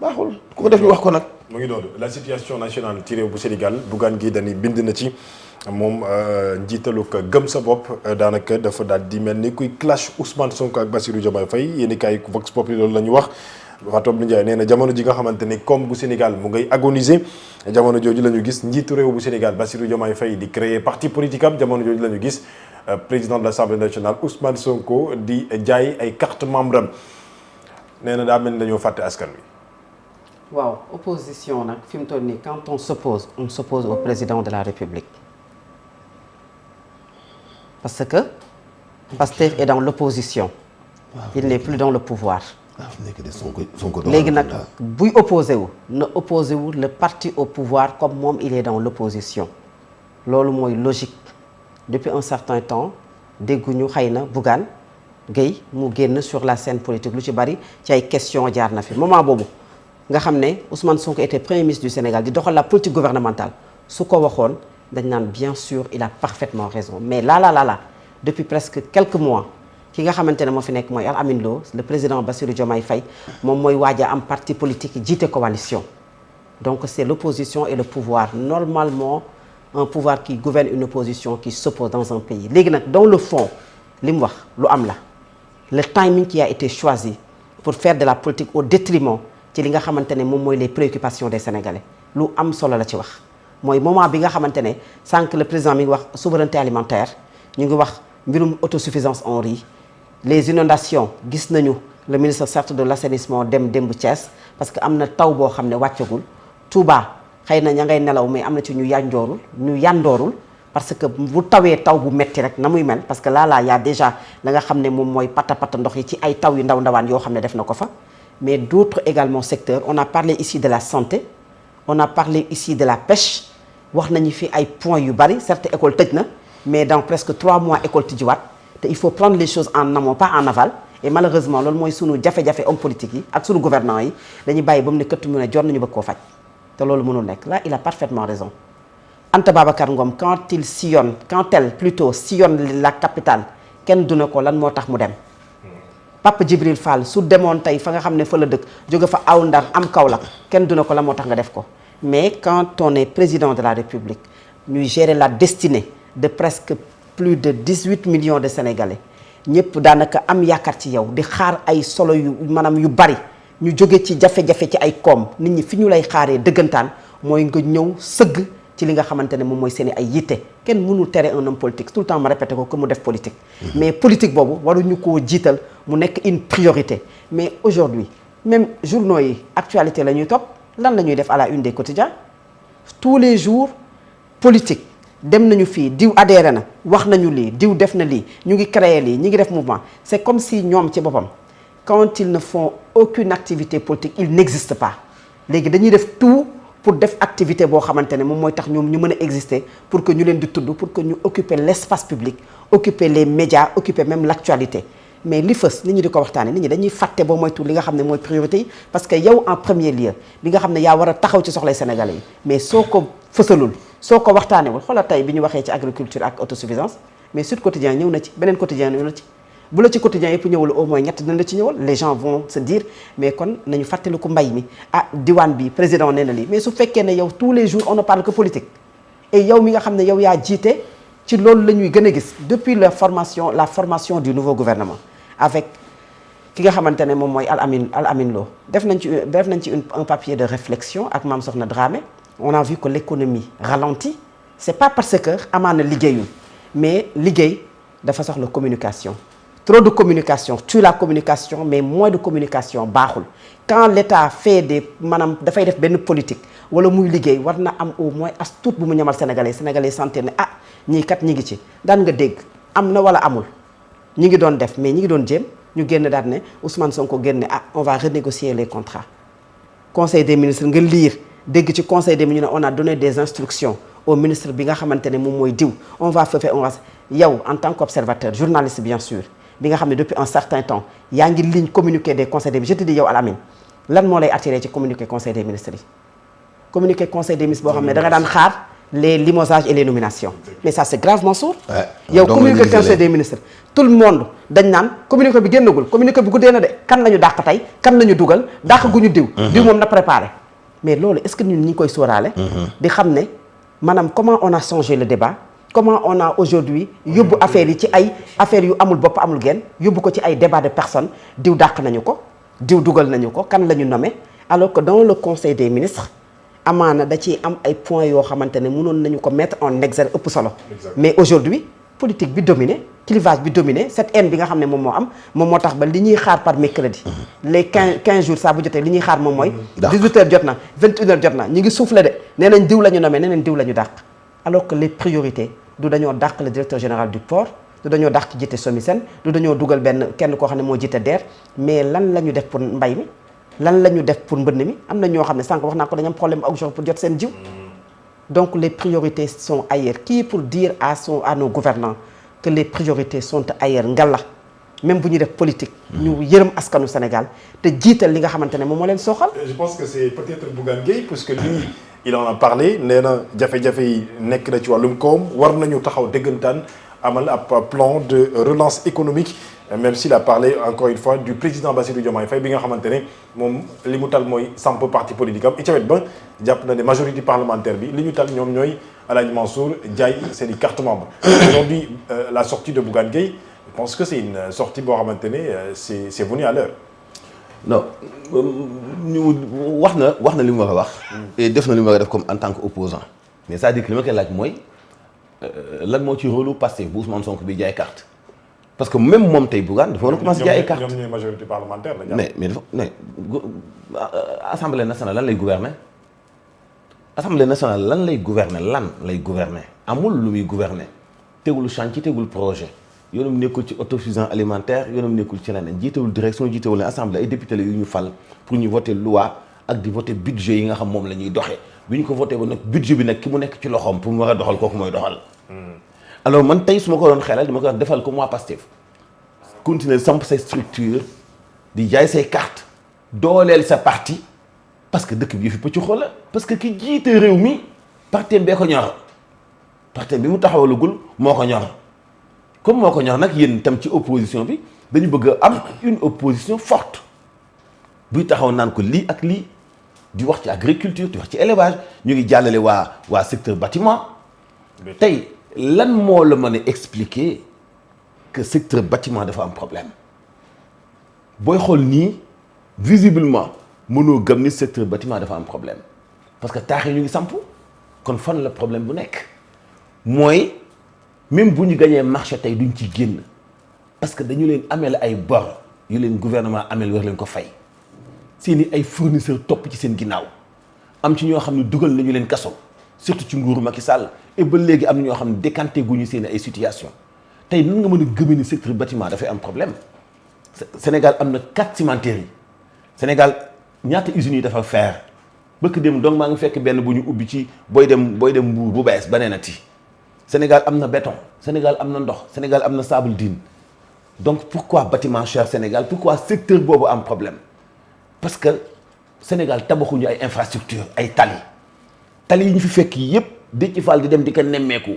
baaxul ku ko def ñu wax ko nag. mu ngi noonu la situation nationale ci réew bu Sénégal Bougane Gueye Dany bind na ci moom njiitalu ko gëm sa bopp daanaka dafa daal di mel ni kuy clash Ousmane Sonko ak Bassirou Diomaye Faye yéen i kaay Vox Populi loolu la ñu wax. Fatou Ndiaye nee na jamono ji nga xamante ni comme bu Sénégal mu ngay agoniser jamono jooju la ñu gis njiitu réew bu Sénégal Bassirou Diomaye Faye di créer parti politique am jamono jooju la ñu gis président de l'Assemblée nationale Ousmane Sonko di jaay ay carte membre am nee na daa mel ni dañoo fàtte askan wi. waaw opposition nag fi mu toll nii quand on s'oppose au président de la République parce que Pastef est dans l'opposition il n'est plus dans le pouvoir. léegi nag buy opposé wu na opposé wu le parti au pouvoir comme moom il est dans l'opposition loolu mooy logique depuis un certain temps dégguñu xëy na Bougane Gueye mu génn sur la scène politique lu ci bari ci ay questions jaar na fi moment boobu nga xam ne Ousmane Sonko était premier ministre du Sénégal di doxal la politique gouvernementale su ko waxoon dañ naan bien sûr il a parfaitement raison mais là depuis presque quelques mois ki nga xamante ne moo fi nekk mooy Al Amin Lo le président Bassirou Diomaye Faye moom mooy waaj a am parti politique jiite coalition donc c'est l'opposition et le pouvoir normalement un pouvoir qui gouverne une opposition qui s'oppose dans un pays léegi nag dans le fond li mu wax lu am la le timing qui a été choisi pour faire de la politique au détriment ci li nga xamante ne moom mooy les préoccupations des Sénégalais lu am solo la ci wax mooy moment bi nga xamante ne sànq le président mi ngi wax souveraineté alimentaire ñu ngi wax mbirum autosuffisance en riz les inondations gis nañu le ministre certes de l'assainissement démb Thiès parce que am na taw boo xam ne wàccagul Touba xëy na ña ngay nelaw mais am na ci ñu yandoorul parce que bu tawee taw bu metti rek na muy mel parce que là y a déjà la nga xam ne moom mooy pata ndox yi ci ay taw yu ndawaan yoo xam ne def na ko fa mais d'autres également secteurs on a parlé ici de la santé on a parlé ici de la pêche wax nañu fi ay points yu bari certes école tëj na mais dans presque 3 mois école tijjiwaat te il faut prendre les choses en amont pas en aval et malheureusement loolu mooy sunu jafe-jafe homme politique yi ak sunu gouvernants yi dañuy bàyyi ba mu ne këtt mu ne jot nañu bëgg koo faj te loolu mënul nekk là il a parfaitement raison Anta Babacar Ngom quand elle plutôt sillonne la capitale kenn du ne ko lan moo tax mu dem Papa Djibril Fall su demoon tey fa nga xam ne fa la dëkk jóge fa aw Ndar am Kaolack kenn du ne ko lan moo tax nga def ko mais quand on est président de la République ñuy gérer la destinée de presque plus de 18 millions de Sénégalais ñëpp daanaka am yaakaar ci yow di xaar ay solo yu maanaam yu bari ñu jóge ci jafe-jafe ci ay koom nit ñi fi ñu lay xaaree dëggantaan mooy nga ñëw sëgg ci li nga xamante ne moom mooy seeni ay yitte kenn mënul tere un homme politique tout le temps ma répété ko que mu def politique mais politique boobu waruñu koo jiital mu nekk une priorité mais aujourd'hui même journaux yi actualité la ñuy topp lan la ñuy def à la une des quotidiens tous les jours politique dem nañu fii diw adhéré na wax nañu lii diw def na lii ñu ngi créer lii ñu ngi def mouvement c'est comme si ñoom ci boppam quand ils ne font aucune activité politique ils n'existent pas léegi dañuy def tout pour def activité boo xamante ne moom mooy tax ñoom ñu mën a exister pour que ñu leen di tudd pour que ñu occuper l'espace public occuper les médias occuper même l'actualité mais li fës nit ñi di ko waxtaane nit ñi dañuy fàtte boo moytu li nga xam ne mooy priorité yi parce que yow en premier lieu li nga xam ne yaa war a taxaw ci soxlay sénégalais yi mais soo ko fësalul soo ko waxtaanewul xoolal tey bi ñu waxee ci agriculture ak autosuffisance mais Sud Quotidien ñëw na ci beneen quotidien ñëw na ci bu la ci quotidien yëpp ñëwul au moins ñett dina la ci ñëwal les gens vont se dire mais kon nañu fàttaliku mbay mi diwaan bi président nee na lii mais su fekkee ne yow tous les jours on ne parle que politique et yow mi nga xam ne yow yaa jiite ci loolu la ñuy gën a gis depuis la formation du nouveau gouvernement avec ki nga xamante ne moom mooy Al Amin Lo def nañ ci un papier de réflexion ak Mame Sokhna Dramé on a vu que l'économie ralentit c'est pas parce que amaana liggéeyul mais liggéey dafa soxla communication trop de communication tue la communication mais moins de communication baaxul quand l'État fait maanaam dafay def benn politique wala muy liggéey war na am au moins as tuut bu mu ñamal sénégalais sentir ne ñii kat ñi ngi ci daan nga dégg am na wala amul ñi ngi doon def mais ñi ngi doon jéem ñu génn daal ne Ousmane Sonko génn on va renégocier les contrats conseil des ministres nga lire dégg ci conseil des ministres on a donné des instructions au ministre bi nga xamante ne moom mooy diw on va yow en tant qu'observateur journaliste bien sûr bi nga xam ne depuis un certain temps yaa ngi ligne communiqué des conseils des ministres je te dis yow Al Amin lan moo lay attiré ci communiqué conseil des ministres yi communiqué conseil des ministres boo xam ne da nga daan xaar les limogeages et les nominations. Mais ça c'est gravement sourd. yow communiqué conseil des ministres tout le monde dañ naan communiqué bi génnagul communiqué bi guddee na de kan la ñu dàq tey kan la ñu dugal dàq gu ñu diw. diw moom na préparé. mais loolu est-ce que ñun ñi ngi koy sóoraale. di xam ne maanaam comment on a changé le débat. comment on a aujourd'hui yóbbu affaire yi ci ay affaires yu amul bopp amul genn yóbbu ko ci ay débat de personnes diw dàq nañu ko diw dugal nañu ko kan la ñu nommé alors que dans le conseil des ministres amaana da ciy am ay points yoo xamante ne mënoon nañu ko mettre en exergue ëpp solo. mais aujourd'hui politique bi dominé clivage bi dominé cette haine bi nga xam ne moom moo am moom moo tax ba li ñuy xaar par mercredi. les 15 jours saa bu jotee li ñuy xaar moom mooy. 18h jot na 21h jot na ñu ngi soufflé de nee nañ diw la ñu nommé nee nañ diw la ñu dàq. alors que les priorités du dañoo dàq le directeur général du port du dañoo dàq jiite SOMISEN du dañoo dugal benn kenn koo xam ne moo jiite DER mais lan la ñu def pour mbay mi lan la ñu def pour mbënd mi am na ñoo xam ne sànq wax naa ko dañu am problème ak pour jot seen jiw. donc les priorités sont ailleurs qui est pour dire à nos gouvernants que les priorités sont ailleurs ngalla même bu ñuy def politique. ñu yërëm askanu Sénégal te jiital li nga xamante ne moom moo leen soxal. je pense que c'est peut-être Bougane Gueye parce que lui il en a parlé nee na jafe-jafe yi nekk na ci wàllum koom war nañu taxaw dëggantaan amal ab plan de relance économique même s'il a parlé encore une fois du président Bassirou Diomaye Faye bi nga xamante ne moom li mu tal mooy samp parti politique am itamit ba jàpp na ne majorité parlementaire bi li ñu tal ñoom ñooy Alhaji Mansour jaay seen i carte membre aujourd'hui la sortie de Bougane Gueye je pense que c'est une sortie boo xamante ne c'est venu à l'heure. non ñu wax na li mu war a wax. et def na li mu war a def comme en tant que opposant mais c'est-à-dire que li ma koy laaj mooy lan moo ci rôle Pastef bu Ousmane Sonko bi jaay carte parce que même moom tey Bougane dafa war a commencer jaay ay carte ñoom ñooy majorité parlementaire la. mais dafa assemblée nationale lan lay gouverner assemblée nationale lan lay gouverner amul lu muy gouverner tegul chantier tegul projet. yoonam nekkul ci autosuffisance alimentaire yoonam nekkul ci leneen jiitewul direction jiitewul leen assemblée ay député la yu ñu fal pour ñu voter loi ak di voter budget yi nga xam moom la ñuy doxee bi ñu ko voté ba nag budget bi nag ki mu nekk ci loxoom pour mu war a doxal kooku mooy doxal. alors man tey su ma ko doon xelal dama ko wax defal ko moi Pastef continuer samp say structure di jaay say carte dooleel sa parti parce que dëkk bi fi pëcc xol la parce que ki jiite réew mi partem bee ko ñor partem bi mu taxawalagul moo ko ñor. comme moo ko ñor nag yéen tam ci opposition bi dañu bëgg a am une opposition forte buy taxaw naan ko lii ak lii di wax ci agriculture di wax ci élevage ñu ngi jàllale waa secteur bâtiment tey lan moo la mën a expliquer que secteur bâtiment dafa am problème booy xool nii visiblement mënoo gëm ni secteur bâtiment dafa am problème parce que taax yi ñu ngi samp kon fan la problème bu nekk mooy même bu ñu gañee marché tey duñ ci génn parce que dañu leen ameel ay bor yu leen gouvernement ameel war leen ko fay seeni ay fournisseurs topp ci seen ginnaaw am ci ñoo xam ne dugal nañu leen kaso surtout ci nguuru Macky Sall et ba léegi am na ñoo xam ne décanté guñu seeni ay situation tey nan nga mën a gëmee ni secteur bâtiment dafay am problème Sénégal am na 4 cimenteries yi Sénégal ñaata usines yi dafa fer bëkk dem donc maa ngi fekk benn bu ñu ubbi ci booy dem Mbuur bu bees ba nee na ti Sénégal am na béton Sénégal am na ndox Sénégal am na sable diin donc pourquoi bâtiment cher Sénégal pourquoi secteur boobu am problème parce que Sénégal tabaxuñu ay infrastructure ay tali yi ñu fi fekk yépp di ci fal di dem di ko nemmeeku